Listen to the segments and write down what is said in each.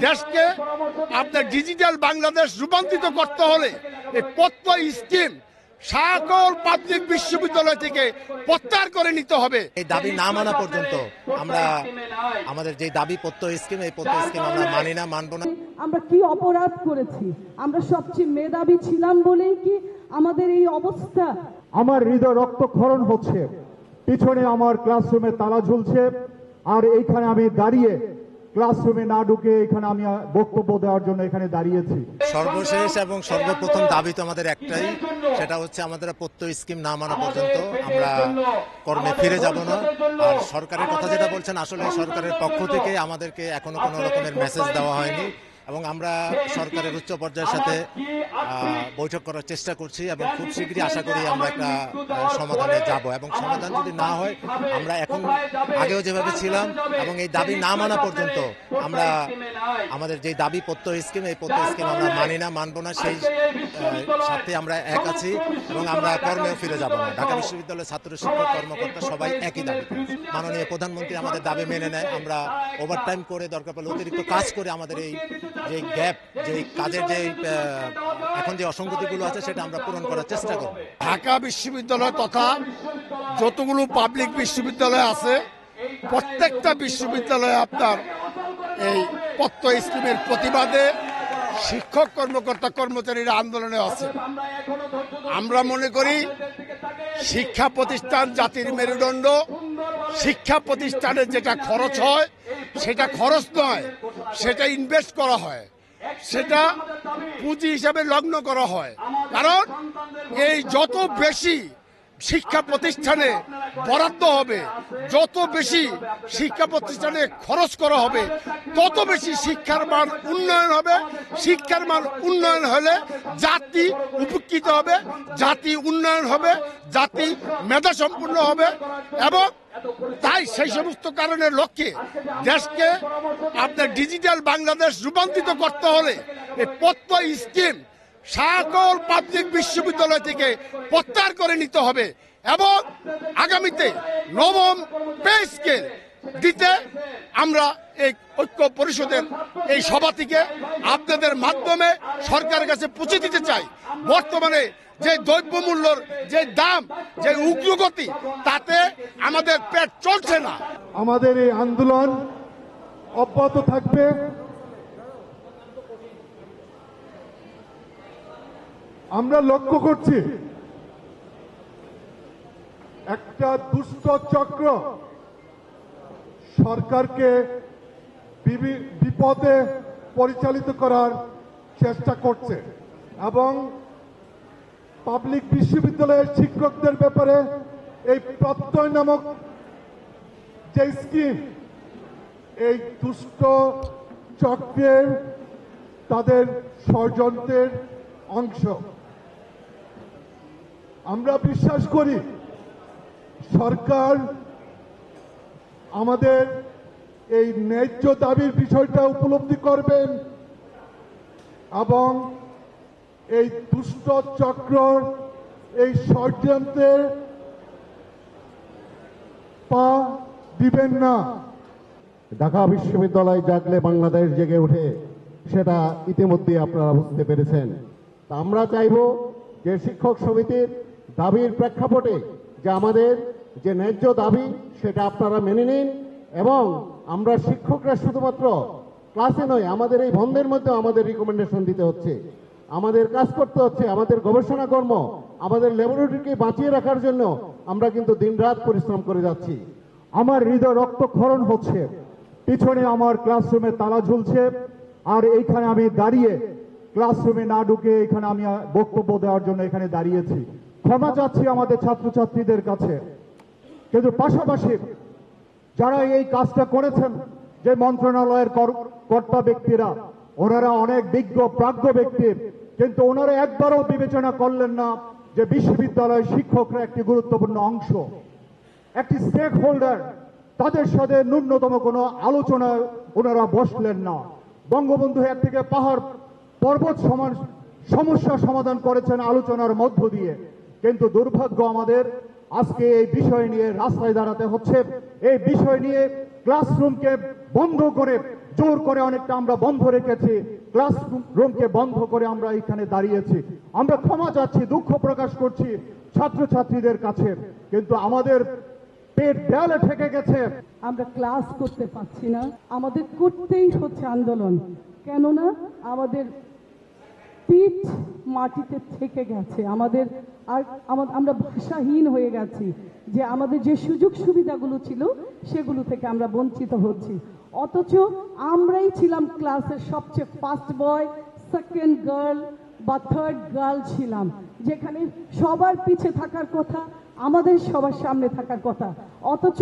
দেশকে আপনার ডিজিটাল বাংলাদেশ রূপান্তরিত করতে হলে এই প্রত্যয় স্কিম সকল পাবলিক বিশ্ববিদ্যালয় থেকে প্রত্যাহার করে নিতে হবে। এই দাবি না মানা পর্যন্ত আমরা আমাদের যে দাবি প্রত্যয় স্কিম, এই প্রত্যয় স্কিম আমরা মানি না, মানব না। আমরা কি অপরাধ করেছি? আমরা সবচেয়ে মেধাবী ছিলাম বলেই কি আমাদের এই অবস্থা? আমার হৃদয় রক্তক্ষরণ হচ্ছে, পিছনে আমার ক্লাসরুমে তালা ঝুলছে, আর এইখানে আমি দাঁড়িয়ে ক্লাসরুমে না ঢুকে এখানে আমি বক্তব্য দেওয়ার জন্য এখানে দাঁড়িয়েছি। সর্বশেষ এবং সর্বপ্রথম দাবি তো আমাদের একটাই, সেটা হচ্ছে আমাদের প্রত্যয় স্কিম না মানা পর্যন্ত আমরা কর্মে ফিরে যাব না। আর সরকারের কথা যেটা বলছেন, আসলে সরকারের পক্ষ থেকে আমাদেরকে এখনো কোনো রকমের মেসেজ দেওয়া হয়নি এবং আমরা সরকারের উচ্চ পর্যায়ের সাথে বৈঠক করার চেষ্টা করছি এবং খুব শীঘ্রই আশা করি আমরা একটা সমাধানে যাব। এবং সমাধান যদি না হয়, আমরা এখন আগেও যেভাবে ছিলাম এবং এই দাবি না মানা পর্যন্ত আমরা আমাদের যে দাবি প্রত্যয় স্কিম, এই প্রত্যয় স্কিম আমরা মানি না, মানব না। সেই সাথে আমরা এক আছি এবং আমরা কর্মেও ফিরে যাব না। ঢাকা বিশ্ববিদ্যালয়ের ছাত্র শিক্ষক কর্মকর্তা সবাই একই দাবি। মাননীয় প্রধানমন্ত্রী আমাদের দাবি মেনে নেয়, আমরা ওভারটাইম করে দরকার পড়লে অতিরিক্ত কাজ করে আমাদের এই যে গ্যাপ, যে কাজের যে এখন যে অসঙ্গতিগুলো আছে সেটা আমরা পূরণ করার চেষ্টা করব। ঢাকা বিশ্ববিদ্যালয় তথা যতগুলো পাবলিক বিশ্ববিদ্যালয় আছে, প্রত্যেকটা বিশ্ববিদ্যালয়ে আপনার এই প্রত্যয় স্কিমের প্রতিবাদে শিক্ষক কর্মকর্তা কর্মচারীরা আন্দোলনে আছে। আমরা মনে করি শিক্ষা প্রতিষ্ঠান জাতির মেরুদণ্ড। শিক্ষা প্রতিষ্ঠানে যেটা খরচ হয় সেটা খরচ নয়, সেটা ইনভেস্ট করা হয়, সেটা পুঁজি হিসাবে লগ্ন করা হয়। কারণ এই যত বেশি শিক্ষা প্রতিষ্ঠানে বরাদ্দ হবে, যত বেশি শিক্ষা প্রতিষ্ঠানে খরচ করা হবে, তত বেশি শিক্ষার মান উন্নয়ন হবে। শিক্ষার মান উন্নয়ন হলে জাতি উপকৃত হবে, জাতি উন্নয়ন হবে, জাতি মেধা সম্পূর্ণ হবে। এবং তাই সেই সমস্ত কারণের লক্ষ্যে দেশকে আপনার ডিজিটাল বাংলাদেশ রূপান্তরিত করতে হলে এই প্রত্যয় স্কিম সকল পাবলিক বিশ্ববিদ্যালয় থেকে প্রত্যাহার করে নিতে হবে এবং আগামীতে নবম পে স্কেল দিতে আমরা এই ঐক্য পরিষদের এই সভা থেকে আপনাদের মাধ্যমে সরকারের কাছে পৌঁছে দিতে চাই। বর্তমানে যে দ্রব্যমূল্যর যে দাম, যে উগ্রগতি, তাতে আমাদের পেট চলছে না। আমাদের এই আন্দোলন অব্যাহত থাকবে। আমরা লক্ষ্য করছি একটা দুষ্ট চক্র সরকারকে বিপদে পরিচালিত করার চেষ্টা করছে এবং পাবলিক বিশ্ববিদ্যালয়ের শিক্ষকদের ব্যাপারে এই প্রত্যয় নামক যে স্কিম, এই দুষ্ট চক্রের তাদের ষড়যন্ত্রের অংশ। আমরা বিশ্বাস করি সরকার আমাদের এই ন্যায্য দাবির বিষয়টা উপলব্ধি করবেন এবং এই দুষ্ট চক্র এই ষড়যন্ত্রের পা দিবেন না। ঢাকা বিশ্ববিদ্যালয় জাগলে বাংলাদেশ জেগে ওঠে, সেটা ইতিমধ্যে আপনারা বুঝতে পেরেছেন। তা আমরা চাইব যে শিক্ষক সমিতির দাবির প্রেক্ষাপটে যে আমাদের যে ন্যায্য দাবি সেটা আপনারা মেনে নিন এবং আমরা শিক্ষকরা শুধুমাত্র ক্লাসে নয়, আমাদের এই বন্ধের মধ্যে আমাদের রিকমেন্ডেশন দিতে হচ্ছে, আমাদের কাজ করতে হচ্ছে, আমাদের গবেষণা কর্ম, আমাদের ল্যাবরেটরিকে বাঁচিয়ে রাখার জন্য আমরা কিন্তু দিনরাত পরিশ্রম করে যাচ্ছি। আমার হৃদয় রক্তক্ষরণ হচ্ছে, পিছনে আমার ক্লাসরুমে তালা ঝুলছে, আর এইখানে আমি দাঁড়িয়ে ক্লাসরুমে না ঢুকে এখানে আমি বক্তব্য দেওয়ার জন্য এখানে দাঁড়িয়েছি। ক্ষমা চাচ্ছি আমাদের ছাত্রছাত্রীদের কাছে। কিন্তু পাশাপাশি যারা এই কাজটা করেছেন, যে মন্ত্রণালয়ের কর্তা ব্যক্তিরা, ওনারা অনেক বিজ্ঞ প্রাজ্ঞ ব্যক্তি, কিন্তু ওনারা একবারও বিবেচনা করলেন না যে বিশ্ববিদ্যালয় শিক্ষকরা একটি গুরুত্বপূর্ণ অংশ, একটি স্টেক হোল্ডার। তাদের সাথে ন্যূনতম কোনো আলোচনায় ওনারা বসলেন না। বঙ্গবন্ধু এক থেকে পাহাড় পর্বত সমান সমস্যা সমাধান করেছেন আলোচনার মধ্য দিয়ে। কিন্তু দুর্ভাগ্য আমাদের আজকে এই বিষয় নিয়ে রাস্তায় দাঁড়াতে হচ্ছে। এই বিষয় নিয়ে ক্লাসরুমকে বন্ধ করে জোর করে অনেকটা আমরা বন্ধ রেখেছি, ক্লাস রুমকে বন্ধ করে আমরা এখানে দাঁড়িয়েছি। আমরা ক্ষমা চাচ্ছি, দুঃখ প্রকাশ করছি ছাত্রছাত্রীদের কাছে, কিন্তু আমাদের পেট দেয়ালে ঠেকে গেছে। আমরা ক্লাস করতে পারছি না, আমাদের করতেই হচ্ছে আন্দোলন, কেননা আমাদের পিঠ মাটিতে থেকে গেছে, আমরা ভাষাহীন হয়ে গেছি, যে আমাদের যে সুযোগ সুবিধাগুলো ছিল সেগুলো থেকে আমরা বঞ্চিত হচ্ছি। অথচ আমরাই ছিলাম ক্লাসের সবচেয়ে ফার্স্ট বয়, সেকেন্ড গার্ল বা থার্ড গার্ল ছিলাম, যেখানে সবার পিছে থাকার কথা, আমাদের সবার সামনে থাকার কথা, অথচ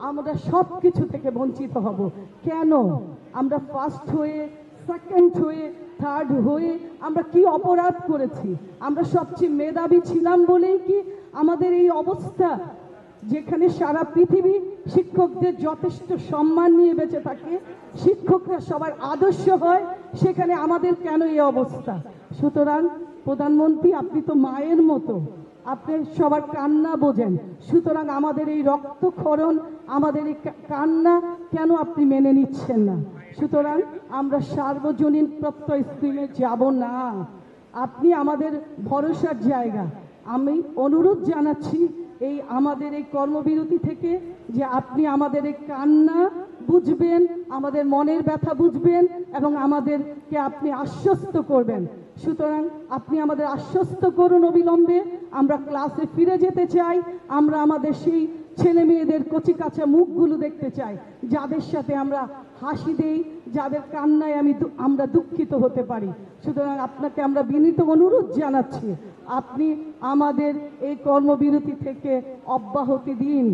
আমরা সব কিছু থেকে বঞ্চিত হব। কেন? আমরা ফার্স্ট হয়ে, সেকেন্ড হয়ে, থার্ড হয়ে আমরা কি অপরাধ করেছি? আমরা সবচেয়ে মেধাবী ছিলাম বলেই কি আমাদের এই অবস্থা? যেখানে সারা পৃথিবী শিক্ষকদের যথেষ্ট সম্মান নিয়ে বেঁচে থাকে, শিক্ষকরা সবার আদর্শ হয়, সেখানে আমাদের কেন এই অবস্থা? সুতরাং প্রধানমন্ত্রী, আপনি তো মায়ের মতো, আপনি সবার কান্না বোঝেন, সুতরাং আমাদের এই রক্তক্ষরণ, আমাদের এই কান্না কেন আপনি মেনে নিচ্ছেন না? সুতরাং আমরা সার্বজনীন প্রত্যয় স্কিমে যাব না। আপনি আমাদের ভরসার জায়গা। আমি অনুরোধ জানাচ্ছি এই আমাদের এই কর্মবিরতি থেকে, যে আপনি আমাদের এই কান্না বুঝবেন, আমাদের মনের ব্যথা বুঝবেন এবং আমাদেরকে আপনি আশ্বস্ত করবেন। সুতরাং আপনি আমাদের আশ্বস্ত করুন অবিলম্বে। আমরা ক্লাসে ফিরে যেতে চাই, আমরা আমাদের সেই ছেলে মেয়েদের কচি কাঁচা মুখগুলো দেখতে চাই, যাদের সাথে আমরা হাসি দেই, যাদের কান্নায় আমরা দুঃখিত হতে পারি। সুতরাং আপনাকে আমরা বিনীত অনুরোধ জানাচ্ছি, আপনি আমাদের এই কর্মবিরতি থেকে অব্যাহতি দিন।